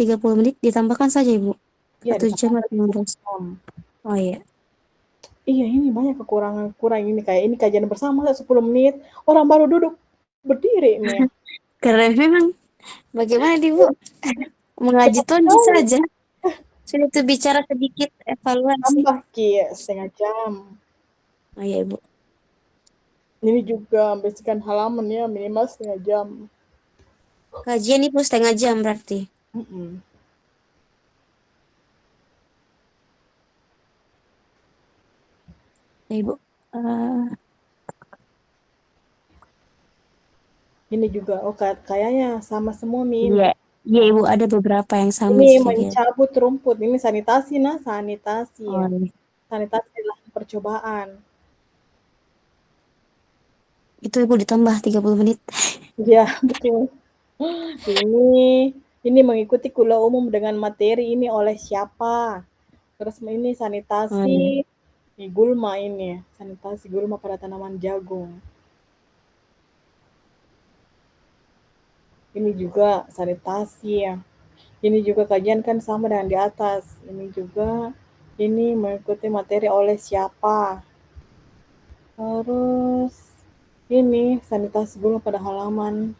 30 menit ditambahkan saja, Ibu. Iya, 1 jam ditambah atau lagi 15. 1 jam. Oh iya. Iya, ini banyak kekurangan kurang ini, kayak ini kajian bersama 10 menit, orang baru duduk berdiri ini ya. Keren memang. Bagaimana nih, Bu? Mengaji Cepat tonji sekali, saja. Sudah itu bicara sedikit evaluasi. tambah Ki, setengah jam. Oh iya, Ibu. Ini juga bersihkan halaman ya, minimal setengah jam. Kajian Ibu 1/2 jam berarti. Mhm. Ya, Ibu. Eh, Ini juga, oh kayaknya sama semua nih ini. iya. Iya, Ibu, ada beberapa yang sama Ini sih kegiatan. mencabut rumput, ini sanitasi nah, sanitasi Oh ya. iya. Sanitasi lahan percobaan. Itu Ibu ditambah 30 menit. Iya, betul. Ini mengikuti kuliah umum dengan materi ini oleh siapa? Terus ini Oh sanitasi iya. di gulma ini, sanitasi gulma pada tanaman jagung. Ini juga sanitasi ya. Ini juga kajian kan sama dengan di atas. Ini juga ini mengikuti materi oleh siapa? Terus ini sanitasi gulma pada halaman.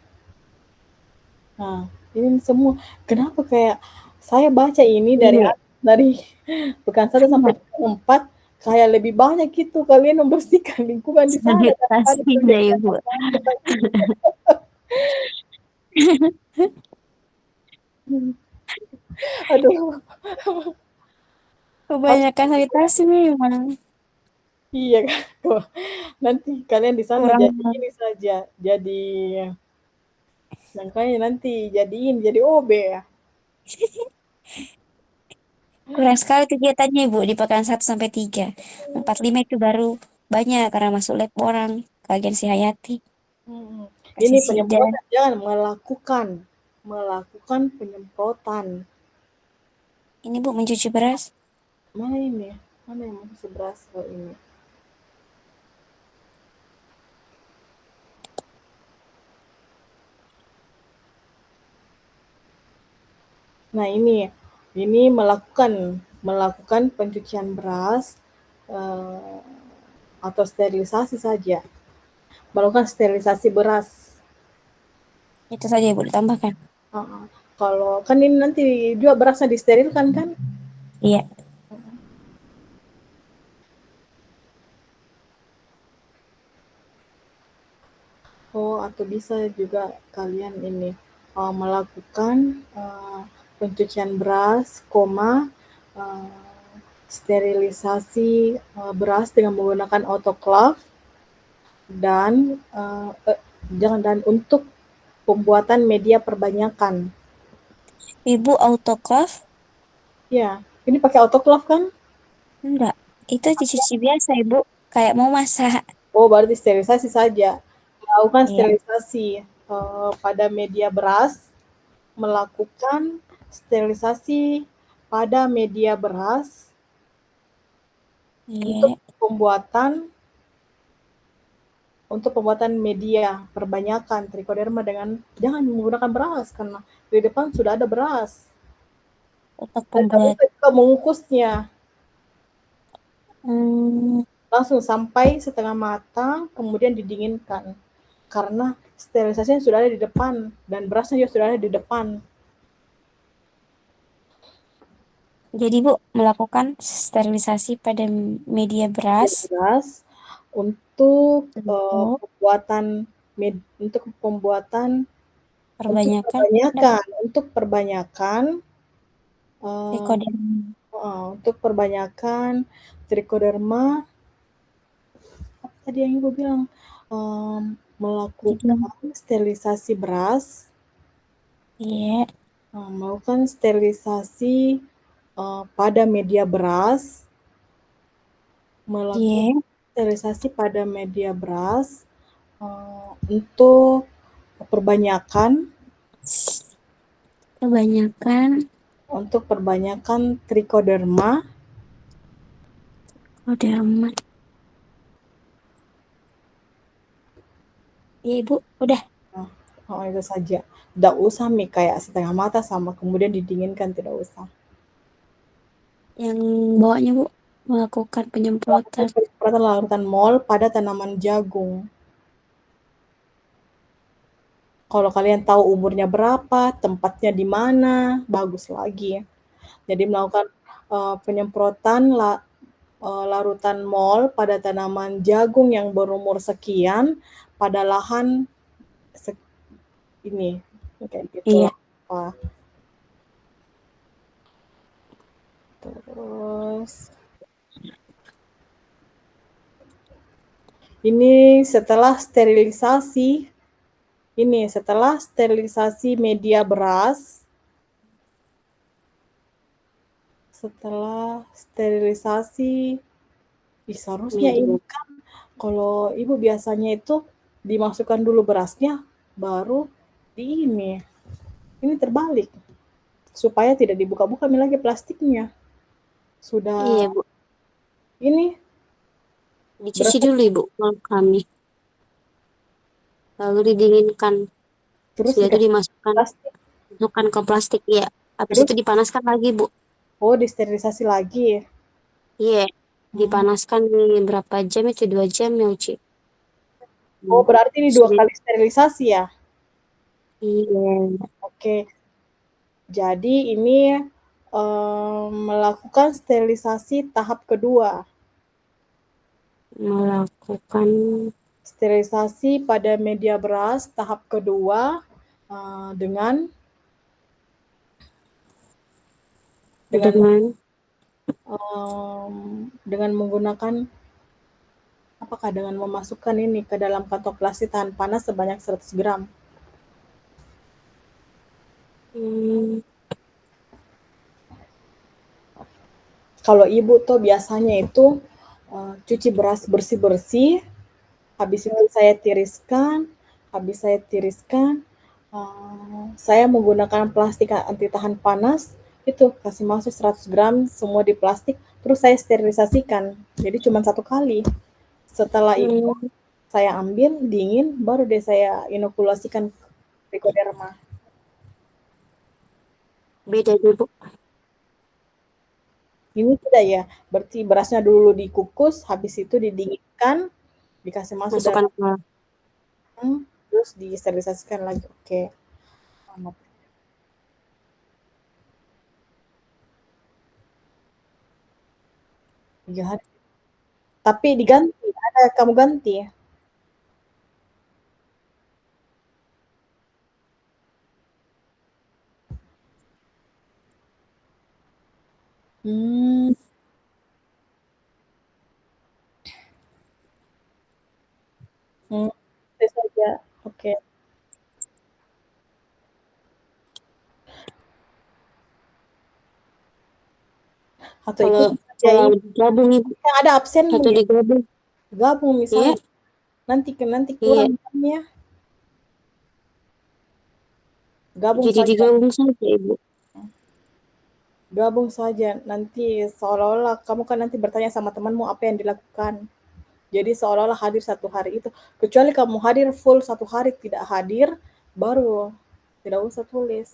Nah, ini semua kenapa kayak saya baca ini Iya. dari pekan 1 sampai Sama. pekan 4 kayak lebih banyak gitu kalian membersihkan lingkungan di sana daripada Sanitasinya, kerja Ibu. kita ini. Aduh, harus Kebanyakan sanitasi memang. iya kan. Tuh, nanti kalian di sana Kurang jadi ini saja, jadi makanya nanti jadi OB ya. kurang sekali kegiatannya, Ibu, di pekan 1 sampai 3. 4, 5 itu baru banyak karena masuk lab orang. Kajian si Hayati. Mhm. Ini Kasih sida. penyemprotan jangan melakukan penyemprotan. Ini, Bu, mencuci beras. Mana ini? Mana yang masih berasa ini? Nah ini melakukan pencucian beras eh, atau sterilisasi saja. Melakukan sterilisasi beras. Itu saja, Ibu, ditambahkan. Uh-uh. Kalau kan ini nanti juga berasnya disterilkan kan? Iya. Oh, atau bisa juga kalian ini melakukan pencucian beras, uh, sterilisasi beras dengan menggunakan autoclave dan jangan dan untuk pembuatan media perbanyakan. Ibu autoclave? Ya, ini pakai autoclave kan? Enggak. Itu dicuci biasa, Ibu. Kayak mau masak. Oh, berarti sterilisasi saja. Melakukan Iya. sterilisasi pada media beras, melakukan sterilisasi pada media beras untuk Iya. pembuatan media perbanyakan trichoderma dengan jangan menggunakan beras karena di depan sudah ada beras. Untuk Dan tak pembuat. lupa juga mengukusnya Hmm, langsung sampai setengah matang, kemudian didinginkan. Karena sterilisasinya sudah ada di depan dan berasnya juga sudah ada di depan. jadi, Bu, melakukan sterilisasi pada media beras Beras untuk untuk pembuatan untuk perbanyakan perbanyakan untuk perbanyakan uh, trichoderma. untuk perbanyakan trichoderma apa tadi yang ibu bilang Jadi, melakukan sterilisasi beras, iya, melakukan sterilisasi pada media beras, melakukan iya, sterilisasi pada media beras untuk perbanyakan kebanyakan trichoderma. trichoderma. Iya, Ibu, udah. Oh, itu saja. Nggak usah mie kayak setengah matang sama kemudian didinginkan, tidak usah. Yang bawahnya Bu melakukan Lakukan penyemprotan. penyemprotan larutan MOL pada tanaman jagung. Kalau kalian tahu umurnya berapa, tempatnya di mana, bagus lagi. Jadi melakukan, penyemprotan larutan MOL pada tanaman jagung yang berumur sekian pada lahan sek ini, kayak Iya. gitulah, Pak. Terus setelah sterilisasi media beras, setelah sterilisasi, seharusnya ini Media. kan kalau Ibu biasanya itu dimasukkan dulu berasnya, baru di ini terbalik, supaya tidak dibuka-buka lagi plastiknya. Sudah Iya Bu. ini Dicuci berasa dulu Ibu kalau kami. Lalu didinginkan. terus Sudah itu dikasih dimasukkan plastik, ke plastik ya. Habis terus itu dipanaskan lagi Bu. oh disterilisasi lagi. Iya. Hmm. Dipanaskan nih berapa jam itu 2 jam ya Uci. Oh Hmm. berarti ini 2 Sudah. kali sterilisasi ya? Iya. Oke. Jadi ini, melakukan sterilisasi tahap kedua. Melakukan Sterilisasi pada media beras tahap kedua, dengan dengan, dengan dengan menggunakan apakah dengan memasukkan ini ke dalam kantong plastik tahan panas sebanyak 100 gram. hmm, Kalau Ibu tuh biasanya itu, cuci beras bersih-bersih, habis itu saya tiriskan, saya menggunakan plastik anti tahan panas, itu kasih masuk 100 gram semua di plastik, terus saya sterilisasikan. Jadi cuma 1 kali. Setelah itu hmm, saya ambil dingin, baru deh saya inokulasikan trichoderma. beda deh Bu. Ini tidak ya, berarti berasnya dulu dikukus, habis itu didinginkan, dikasih masuk Masukkan dalam ke terus disterilisasikan lagi. Oke. Selamat. 3 hari. Tapi diganti, ada kamu ganti ya? Hmm, hmm, itu saja. Oke. Atau kalau ikuti saja kalau ini, digabung Ibu. kan ada absenmu Atau ya, digabung. gabung Iya. misalnya, nanti Iya. kurang jamnya, gabung Jadi saja. digabung saja Ibu. Gabung saja, nanti seolah-olah kamu kan nanti bertanya sama temanmu apa yang dilakukan. Jadi seolah-olah hadir 1 hari itu. Kecuali kamu hadir full 1 hari tidak hadir, baru tidak usah tulis.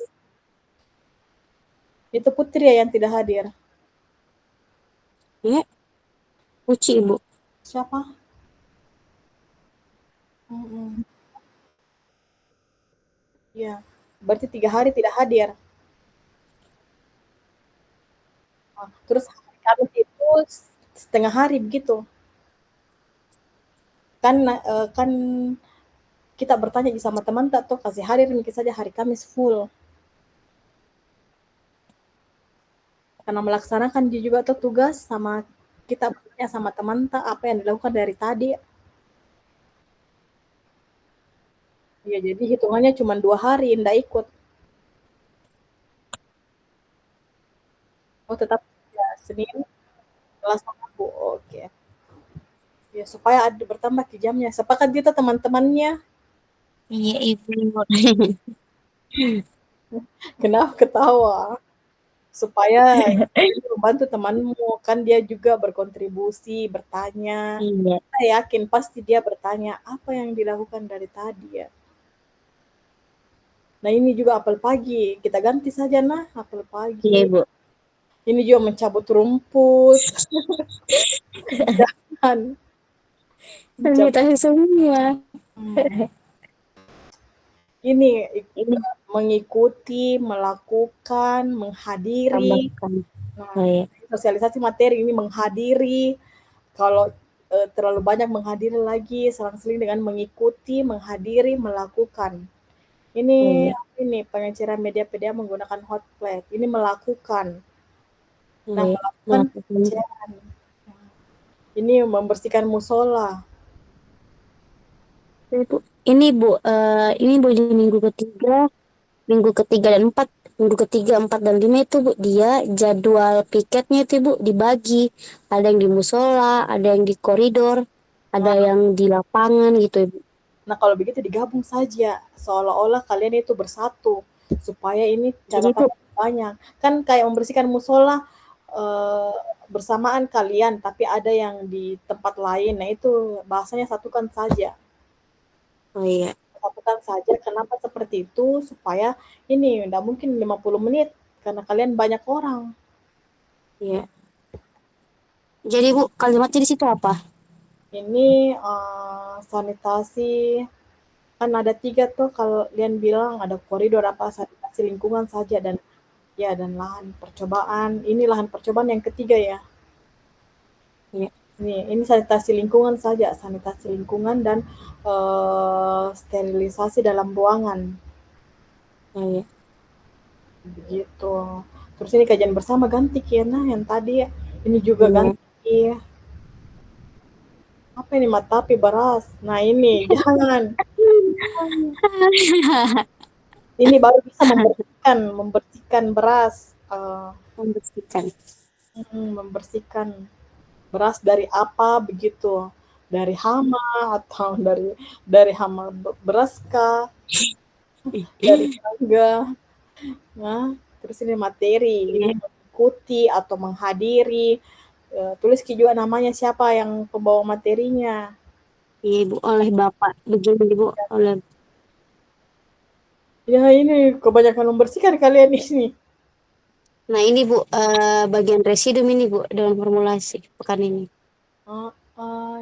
Itu Putri ya yang tidak hadir. Iya. Uci Ibu. Siapa? Mm-mm. Ya, berarti 3 hari tidak hadir. Nah, terus hari Kamis itu setengah hari begitu. Kan kita bertanya sama teman tak tuh kasih hadir mungkin saja hari Kamis full. Karena melaksanakan dia juga tuh tugas sama kita bertanya sama teman tak apa yang dilakukan dari tadi. Ya jadi hitungannya cuma 2 hari ndak ikut. Oh tetap ya, Senin, Selasa, Rabu. Oke. Ya supaya ada bertambah ke jamnya. Sepakat kita teman-temannya. Iya Ibu. Kenapa ketawa? Supaya membantu temanmu, kan dia juga berkontribusi, bertanya. Iya. Saya yakin pasti dia bertanya, apa yang dilakukan dari tadi ya? Nah, ini juga apel pagi, kita ganti saja nah, apel Iya, pagi. Ibu. Ini juga mencabut rumput, jangan mencabut. Sanitasi semua. Hmm. Ini Ini mengikuti, melakukan, menghadiri. tambahkan. Nah, Oh iya, sosialisasi materi ini menghadiri. Kalau terlalu banyak menghadiri lagi, selang-seling dengan mengikuti, menghadiri, melakukan. Ini oh iya, ini pengenciran media-media menggunakan hot plate. Ini melakukan. oh Nah, iya. melakukan Melakukan. pengenciran. Ini membersihkan musola. Ibu. Ini Bu, ini Bu di minggu ketiga dan empat, minggu ketiga, empat dan lima itu Bu, dia jadwal piketnya itu Bu dibagi. Ada yang di musola, ada yang di koridor, ada Nah, yang di lapangan gitu Ibu. nah, kalau begitu digabung saja, seolah-olah kalian itu bersatu, supaya ini Jadi Bu, catatan banyak. Kan kayak membersihkan musola bersamaan kalian, tapi ada yang di tempat lain. Nah, itu bahasanya satukan saja. oh iya, Satukan saja. Kenapa seperti itu? Supaya ini tidak mungkin 50 menit karena kalian banyak orang. iya. Jadi Bu, kalimatnya di situ apa? Ini sanitasi kan ada tiga tuh kalau kalian bilang ada koridor apa sanitasi lingkungan saja dan ya dan lahan percobaan. Ini lahan percobaan yang ketiga ya. Iya, Ini sanitasi lingkungan saja, sanitasi lingkungan dan sterilisasi dalam ruangan oh iya, begitu. Terus ini kajian bersama ganti Kiana yang tadi ya. Ini juga iya. ganti. Apa ini matapi beras? Nah ini jangan. Ini baru bisa membersihkan beras. Membersihkan. Membersihkan beras dari apa begitu? Dari hama atau dari hama beras kah? Dari tangga. Nah, terus ini materi, ini Iya, mengikuti atau menghadiri. Tulis juga namanya siapa yang pembawa materinya. iya Ibu, oleh Bapak. Begini Ibu, oleh. Ya ini kebanyakan membersihkan kalian ini. Nah ini Bu, bagian residu ini Bu dalam formulasi pekan ini.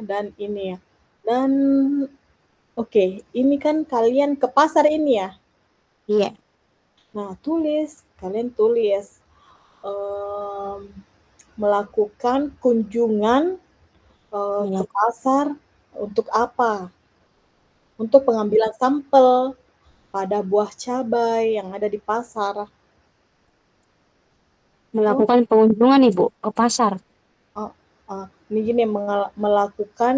Dan ini ya. Dan oke, ini kan kalian ke pasar ini ya. Iya, Nah, kalian tulis em, melakukan kunjungan ke melak- pasar untuk apa? Untuk pengambilan sampel pada buah cabai yang ada di pasar. Oh, melakukan pengunjungan Ibu ke pasar. oh, ini gini melakukan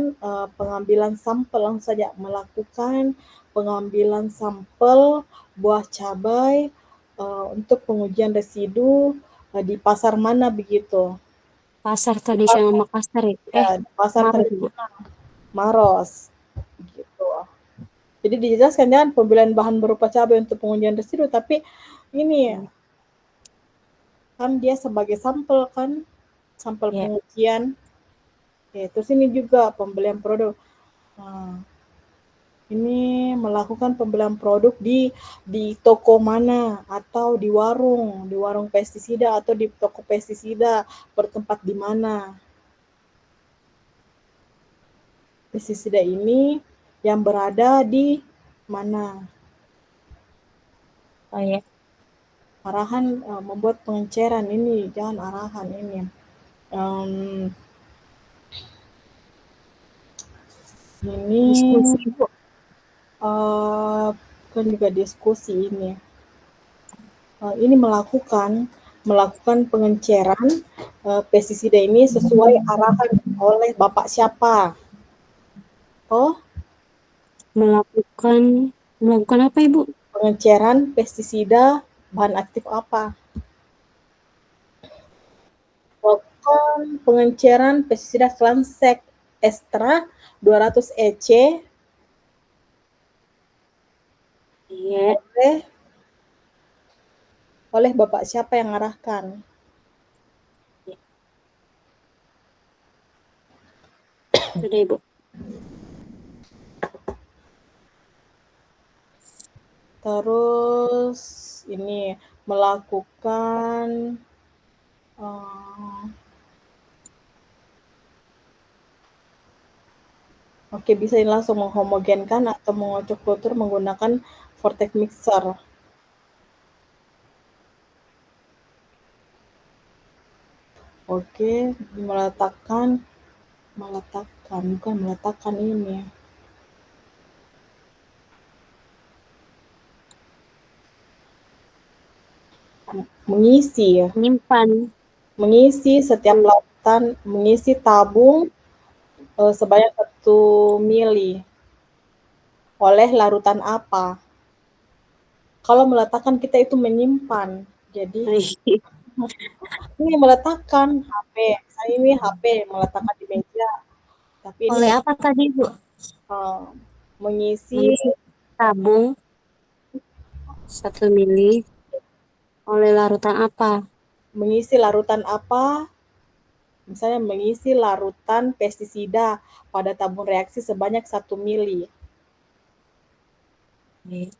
pengambilan sampel langsung saja melakukan pengambilan sampel buah cabai untuk pengujian residu di pasar mana begitu? Pasar Di tradisional pasar, Makassar itu. ya, di pasar Maret Ibu. tradisional Maros gitu. Jadi dijelaskan jangan pembelian bahan berupa cabai untuk pengujian residu, tapi ini Hmm, kan dia sebagai sampel kan, sampel ya, pengujian. Oke, terus ini juga pembelian produk. Nah, ini melakukan pembelian produk di toko mana atau di warung pestisida atau di toko pestisida bertempat di mana. Pestisida ini yang berada di mana. oh ya, Arahan membuat pengenceran ini, jangan arahan ini. Um, diskusi ini Ibu. kan juga diskusi ini. Ini melakukan pengenceran pestisida ini sesuai arahan oleh Bapak siapa? Oh, Melakukan melakukan apa Ibu? pengenceran pestisida bahan aktif apa? Melakukan pengenceran pestisida Clansec Extra 200 EC Iya, oleh oleh Bapak siapa yang arahkan? ya, sudah Ibu. Terus ini melakukan uh, oke, bisa langsung menghomogenkan atau mengocok kultur menggunakan vortex mixer. Oke, meletakkan meletakkan bukan meletakkan ini. Mengisi ya. Menyimpan. Mengisi setiap Hmm. lautan, mengisi tabung sebanyak 1 mili oleh larutan apa? Kalau meletakkan kita itu menyimpan. Jadi ini meletakkan HP. Saya ini HP meletakkan di meja. Tapi ini Oleh apa tadi, Bu? mengisi Mengisi tabung 1 mili oleh larutan apa? mengisi larutan apa? Misalnya mengisi larutan pestisida pada tabung reaksi sebanyak 1 mili. Oke.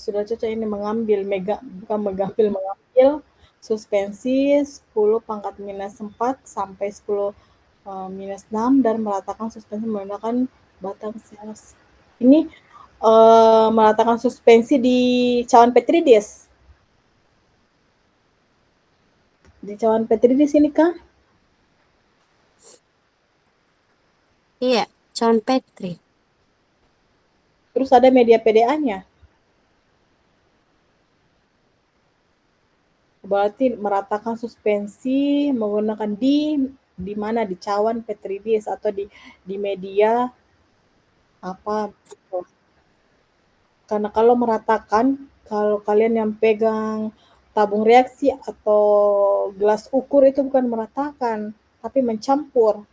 Sudah cocok ini bukan mengambil suspensi 10 pangkat minus 4 sampai 10 minus 6 dan meratakan suspensi menggunakan batang silas. Ini meratakan suspensi di cawan Petridis. Di cawan Petridis ini kan? Iya, John Patrick. Terus ada media PDA-nya. Berarti meratakan suspensi menggunakan di mana di cawan Petridis atau di media apa gitu. Karena kalau meratakan, kalau kalian yang pegang tabung reaksi atau gelas ukur itu bukan meratakan, tapi mencampur.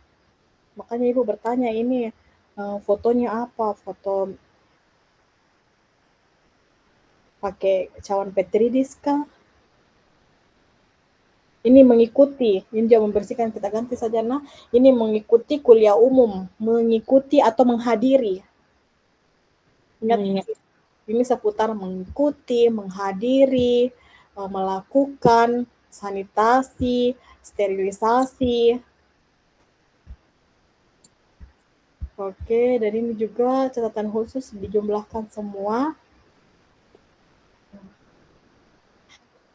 Makanya ibu bertanya ini fotonya apa? Foto pakai cawan Petridis kah? Ini mengikuti, ini juga membersihkan, kita ganti saja. Nah, ini mengikuti kuliah umum, mengikuti atau menghadiri. Ingat, Iya. ini seputar mengikuti, menghadiri, melakukan sanitasi, sterilisasi. Oke, dan ini juga catatan khusus dijumlahkan semua.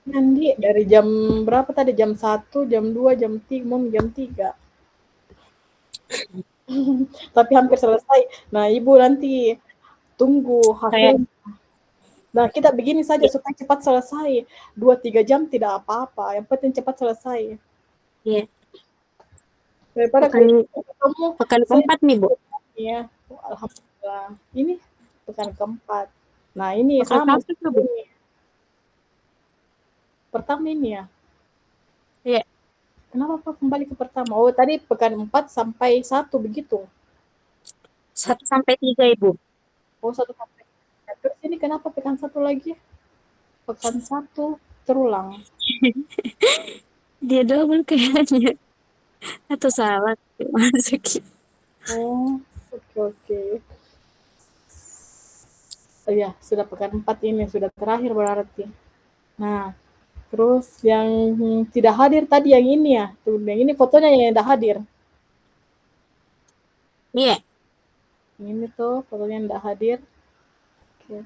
Nanti dari jam berapa tadi? Jam 1, jam 2, jam 3. Tapi hampir selesai. Nah, Ibu nanti tunggu Kayak, hasil. Nah, kita begini saja iya, supaya cepat selesai. 2-3 jam tidak apa-apa, yang penting cepat selesai. iya. Daripada Pekan, kalau ketemu, pekan saya keempat nih, Bu. ya, alhamdulillah. Ini pekan keempat. Nah, ini Pekan sama satu tuh, Bu. ini. Pertama ini ya. Iya, Kenapa Pak kembali ke pertama? Oh, tadi pekan 4 sampai 1 begitu. 1 sampai 3, Ibu. Oh, 1 sampai. Nah, terus ini kenapa pekan 1 lagi? Pekan 1 terulang. Dia double kayaknya. Atau salah masukin. Oh, oke oke. Oh ya, sudah pekan 4 ini, sudah terakhir berarti. Nah, terus yang tidak hadir tadi yang ini ya, tuh yang ini fotonya yang tidak hadir. Iya, Ini tuh fotonya yang tidak hadir. Oke.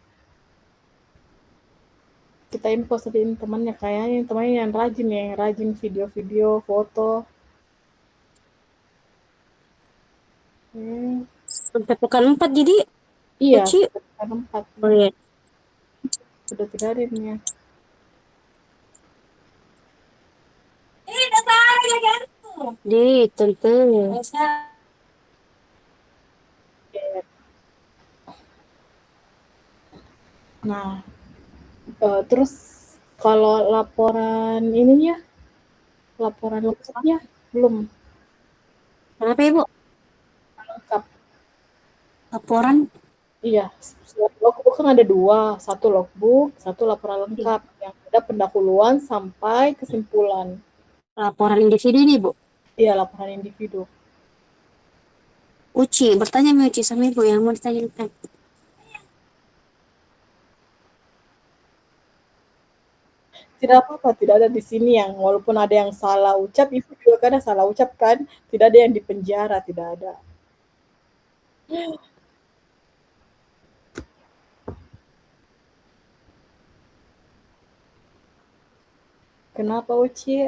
Kita info sedih temannya kayaknya temannya yang rajin video-video, foto. Hmm, sampai pekan 4 jadi iya, Uci. pekan 4 Oh nih. iya, Sudah tidak hadir nih. di tentu. Nah, terus kalau laporan ininya, laporan lengkapnya belum Kenapa, Ibu? lengkap. Laporan. Iya, logbook kan ada dua, satu logbook, satu laporan lengkap yang ada pendahuluan sampai kesimpulan. Laporan individu ini, Bu. Iya, laporan individu. Uci, bertanya sama Uci sama Ibu yang mau ditanyakan. Tidak apa-apa, tidak ada di sini yang walaupun ada yang salah ucap, Ibu juga kadang salah ucap kan, tidak ada yang dipenjara, tidak ada. Kenapa, Uci?